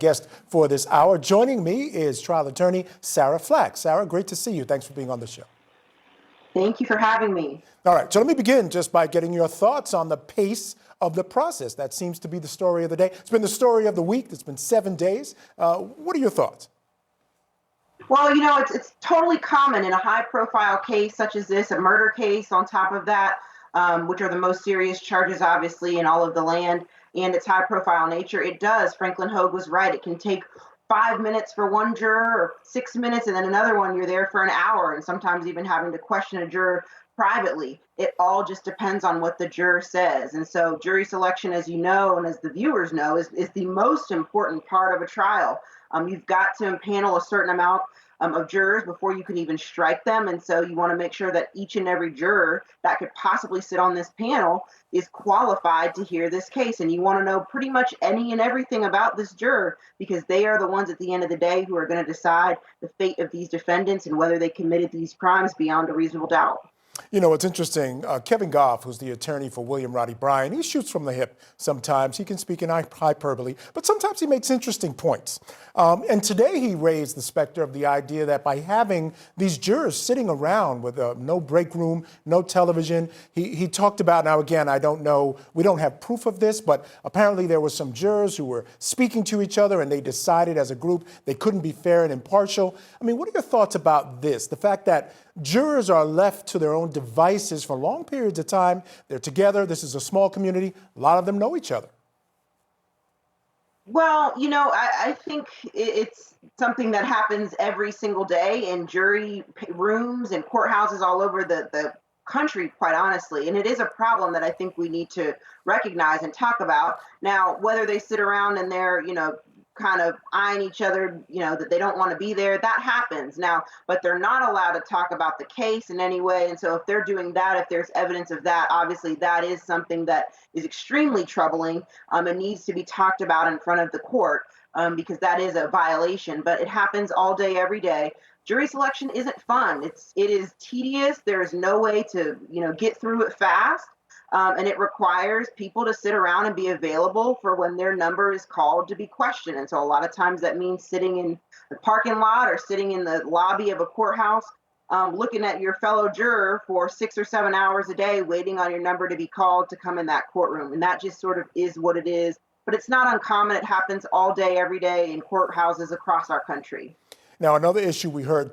guest for this hour. Joining me is trial attorney Sarah Flack. Sarah, great to see you. Thanks for being on the show. Thank you for having me. All right, so let me begin just by getting your thoughts on the pace of the process. That seems to be the story of the day. It's been the story of the week. It's been 7 days. What are your thoughts? Well, it's totally common in a high-profile case such as this, a murder case on top of that, which are the most serious charges, obviously, in all of the land, and its high-profile nature. It does. Franklin Hogue was right. It can take 5 minutes for one juror or 6 minutes, and then another one, you're there for an hour, and sometimes even having to question a juror privately. It all just depends on what the juror says. And so jury selection, as you know, and as the viewers know, is the most important part of a trial. You've got to impanel a certain amount of jurors before you can even strike them. And so you want to make sure that each and every juror that could possibly sit on this panel is qualified to hear this case. And you want to know pretty much any and everything about this juror, because they are the ones at the end of the day who are going to decide the fate of these defendants and whether they committed these crimes beyond a reasonable doubt. You know, it's interesting. Kevin Goff, who's the attorney for William Roddy Bryan, he shoots from the hip sometimes. He can speak in hyperbole, but sometimes he makes interesting points. And today he raised the specter of the idea that by having these jurors sitting around with no break room, no television, he talked about, now again, I don't know, we don't have proof of this, but apparently there were some jurors who were speaking to each other and they decided as a group they couldn't be fair and impartial. I mean, what are your thoughts about this? The fact that jurors are left to their own devices for long periods of time. They're together. This is a small community. A lot of them know each other. Well, I think it's something that happens every single day in jury rooms and courthouses all over the country, quite honestly. And it is a problem that I think we need to recognize and talk about. Now, whether they sit around and they're, kind of eyeing each other, that they don't want to be there, that happens now, but they're not allowed to talk about the case in any way. And so if they're doing that, if there's evidence of that, obviously that is something that is extremely troubling and needs to be talked about in front of the court because that is a violation, but it happens all day, every day. Jury selection isn't fun. It is tedious. There is no way to, get through it fast. And it requires people to sit around and be available for when their number is called to be questioned. And so a lot of times that means sitting in the parking lot or sitting in the lobby of a courthouse, looking at your fellow juror for 6 or 7 hours a day, waiting on your number to be called to come in that courtroom. And that just sort of is what it is. But it's not uncommon. It happens all day, every day in courthouses across our country. Now, another issue we heard